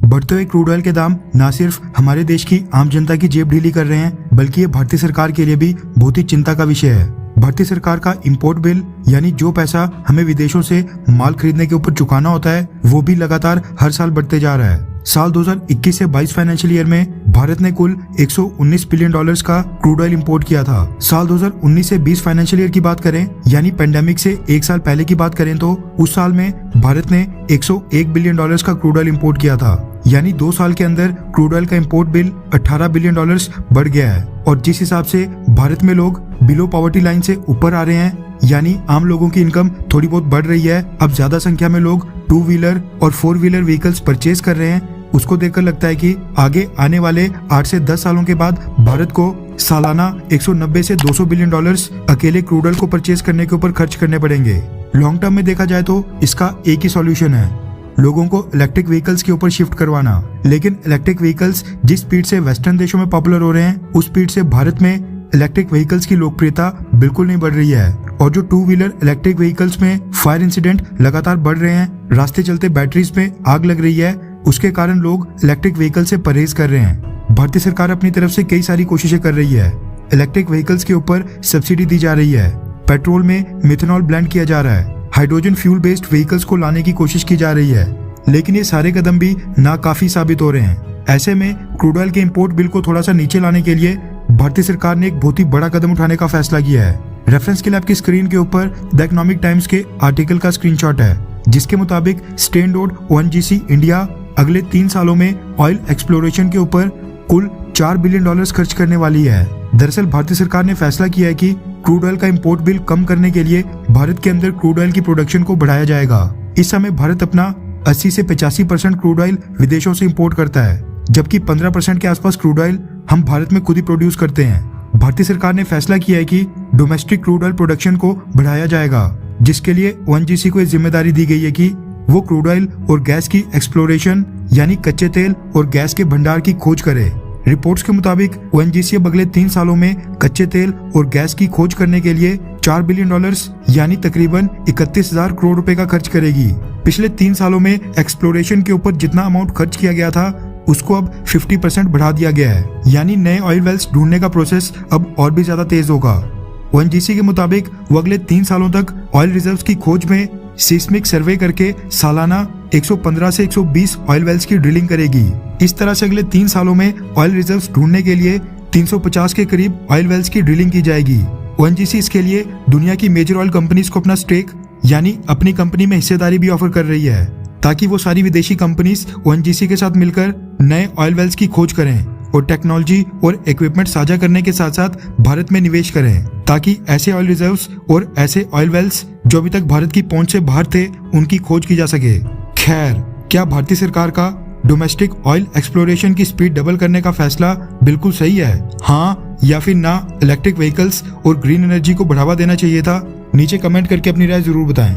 बढ़ते हुए crude oil के दाम न सिर्फ हमारे देश की आम जनता की जेब ढीली कर रहे हैं, बल्कि ये भारतीय सरकार के लिए भी बहुत ही चिंता का विषय है। भारतीय सरकार का इंपोर्ट बिल यानी जो पैसा हमें विदेशों से माल खरीदने के ऊपर चुकाना होता है, वो भी लगातार हर साल बढ़ते जा रहा है। साल 2021 से 22 फाइनेंशियल ईयर में भारत ने कुल 119 बिलियन डॉलर्स का क्रूड ऑयल इंपोर्ट किया था। साल 2019 से 20 फाइनेंशियल ईयर की बात करें, यानी पेंडेमिक से एक साल पहले की बात करें, तो उस साल में भारत ने 101 बिलियन डॉलर्स का क्रूड ऑयल इंपोर्ट किया था। यानी 2 साल के अंदर क्रूड ऑयल का इंपोर्ट बिल 18 बिलियन डॉलर्स बढ़ गया है। और जिस हिसाब से भारत में लोग बिलो पॉवर्टी लाइन से ऊपर आ रहे हैं, यानी आम लोगों की इनकम थोड़ी बहुत बढ़ रही है, अब ज्यादा संख्या में लोग 2 व्हीलर और 4 व्हीलर व्हीकल्स परचेज कर रहे हैं, उसको देखकर लगता है कि आगे आने वाले 8 से 10 सालों के बाद भारत को सालाना 190 से 200 बिलियन डॉलर्स अकेले क्रूड ऑयल को परचेज करने के ऊपर खर्च करने पड़ेंगे। लॉन्ग टर्म में देखा जाए तो इसका एक ही सॉल्यूशन है, लोगों को इलेक्ट्रिक व्हीकल्स के ऊपर शिफ्ट करवाना। लेकिन इलेक्ट्रिक व्हीकल्स जिस स्पीड से वेस्टर्न देशों में पॉपुलर हो रहे हैं, उस स्पीड से भारत में इलेक्ट्रिक व्हीकल्स की लोकप्रियता बिल्कुल नहीं बढ़ रही है। और जो 2 व्हीलर इलेक्ट्रिक व्हीकल्स में फायर इंसिडेंट लगातार बढ़ रहे हैं, रास्ते चलते बैटरीज में आग लग रही है, उसके कारण लोग इलेक्ट्रिक व्हीकल से परहेज कर रहे हैं। भारतीय सरकार अपनी तरफ से कई सारी कोशिशें कर रही है। इलेक्ट्रिक व्हीकल्स के ऊपर सब्सिडी दी जा रही है, पेट्रोल में मिथेनॉल ब्लेंड किया जा रहा है, हाइड्रोजन फ्यूल बेस्ड व्हीकल्स को लाने की कोशिश की जा रही है। लेकिन ये सारे कदम भी नाकाफी साबित हो रहे हैं। ऐसे में क्रूड ऑयल के इंपोर्ट बिल को थोड़ा सा नीचे लाने के लिए भारतीय सरकार ने एक बहुत ही बड़ा कदम उठाने का फैसला किया है। रेफरेंस के लिए आपकी स्क्रीन के ऊपर द इकोनॉमिक टाइम्स के आर्टिकल का स्क्रीनशॉट है, जिसके मुताबिक स्टैंडर्ड ONGC इंडिया अगले 3 सालों में ऑयल एक्सप्लोरेशन के ऊपर कुल 4 बिलियन डॉलर्स खर्च करने वाली है। दरअसल भारतीय सरकार ने फैसला किया है कि क्रूड ऑयल का इंपोर्ट बिल कम करने के लिए भारत के अंदर क्रूड ऑयल की प्रोडक्शन को बढ़ाया जाएगा। इस समय भारत अपना 80 से 85% क्रूड ऑयल विदेशों से इंपोर्ट करता है, जबकि 15% के आसपास क्रूड ऑयल हम भारत में खुद ही प्रोड्यूस करते हैं। भारतीय सरकार ने फैसला किया है कि डोमेस्टिक क्रूड ऑयल प्रोडक्शन को बढ़ाया जाएगा, जिसके लिए ONGC को जिम्मेदारी दी गई है कि वो क्रूड ऑयल और गैस की एक्सप्लोरेशन यानी कच्चे तेल और गैस के भंडार की खोज करे। रिपोर्ट्स के मुताबिक ONGC अब अगले 3 सालों में कच्चे तेल और गैस की खोज करने के लिए 4 बिलियन डॉलर्स यानी तकरीबन 31,000 करोड़ रुपए का खर्च करेगी। पिछले 3 सालों में एक्सप्लोरेशन के ऊपर जितना अमाउंट खर्च किया गया था, उसको अब 50% बढ़ा दिया गया है, यानी नए ऑयल वेल्स ढूंढने का प्रोसेस अब और भी ज्यादा तेज होगा। ONGC के मुताबिक वो अगले 3 सालों तक ऑयल रिजर्व्स की खोज में सिस्मिक सर्वे करके सालाना 115 से 120 ऑयल वेल्स की ड्रिलिंग करेगी। इस तरह से अगले 3 सालों में ऑयल रिजर्व्स ढूंढने के लिए 350 के करीब ऑयल वेल्स की ड्रिलिंग की जाएगी। ONGC इसके लिए दुनिया की मेजर ऑयल कंपनीज को अपना स्टेक यानी अपनी कंपनी में हिस्सेदारी भी ऑफर कर रही है, ताकि वो सारी विदेशी कंपनीज ONGC के साथ मिलकर नए ऑयल वेल्स की खोज करें और टेक्नोलॉजी और इक्विपमेंट साझा करने के साथ साथ भारत में निवेश करें, ताकि ऐसे ऑयल रिजर्व्स और ऐसे ऑयल वेल्स जो अभी तक भारत की पहुंच से बाहर थे, उनकी खोज की जा सके। खैर, क्या भारतीय सरकार का डोमेस्टिक ऑयल एक्सप्लोरेशन की स्पीड डबल करने का फैसला बिल्कुल सही है? हाँ या फिर ना? इलेक्ट्रिक व्हीकल्स और ग्रीन एनर्जी को बढ़ावा देना चाहिए था? नीचे कमेंट करके अपनी राय जरूर बताएं।